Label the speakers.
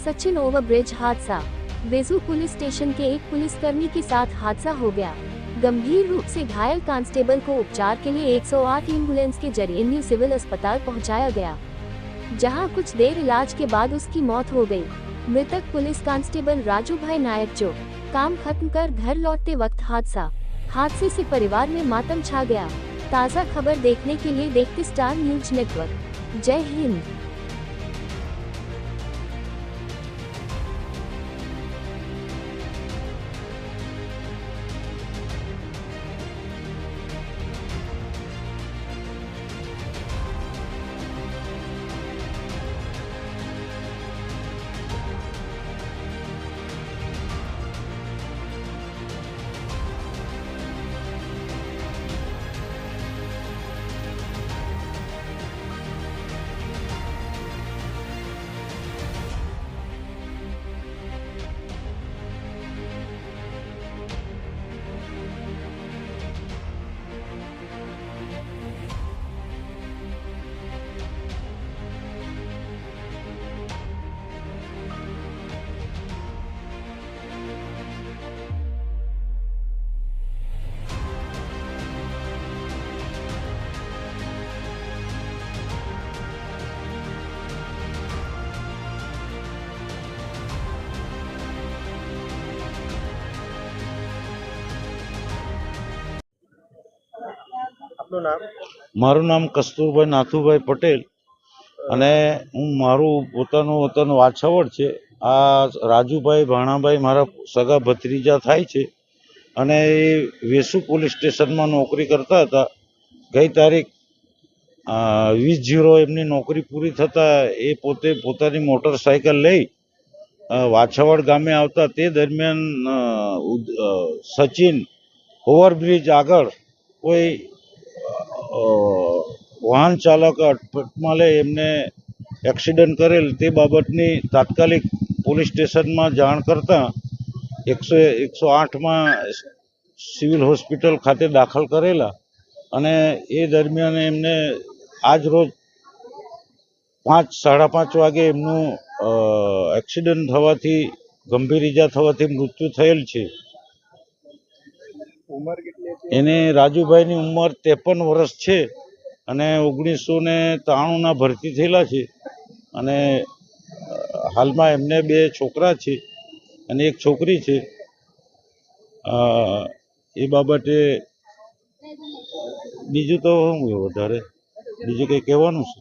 Speaker 1: Sachin overbridge हादसा। Vesu police station के एक पुलिसकर्मी के साथ हादसा हो गया। गंभीर रूप से घायल कांस्टेबल को उपचार के लिए 108 एम्बुलेंस के जरिए न्यू सिविल अस्पताल पहुंचाया गया, जहां कुछ देर इलाज के बाद उसकी मौत हो गई। मृतक पुलिस कांस्टेबल राजू भाई नायक जो काम खत्म कर घर लौटते वक्त हादसे से परिवार में मातम छा गया। ताज़ा खबर देखने के लिए देखते स्टार न्यूज नेटवर्क। जय हिंद।
Speaker 2: મારું નામ કસ્તુરભાઈ નાથુભાઈ પટેલ અને હું મારું પોતાનું વતન વાછાવડ છે। આ રાજુભાઈ ભાણાભાઈ મારા સગા ભત્રીજા થાય છે અને એ વેસુ પોલીસ સ્ટેશનમાં નોકરી કરતા હતા। ગઈ તારીખ 20 એમની નોકરી પૂરી થતાં એ પોતે પોતાની મોટરસાયકલ લઈ વાછાવડ ગામે આવતા તે દરમિયાન સચિન ઓવરબ્રિજ આગળ કોઈ વાહન ચાલક અટપટમાં લઈ એમને એક્સિડન્ટ કરેલ તે બાબતની તાત્કાલિક પોલીસ સ્ટેશનમાં જાણ કરતાં 108માં સિવિલ હોસ્પિટલ ખાતે દાખલ કરેલા અને એ દરમિયાન એમને આજ રોજ 5-5:30 વાગે એમનું એક્સિડન્ટ થવાથી ગંભીર ઈજા થવાથી મૃત્યુ થયેલ છે। એને રાજુભાઈની ઉંમર 53 વર્ષ છે અને 1993ના ભરતી થયેલા છે અને હાલમાં એમને 2 છોકરા છે અને 1 છોકરી છે। એ બાબતે બીજું તો વધારે બીજું કંઈ કહેવાનું છે?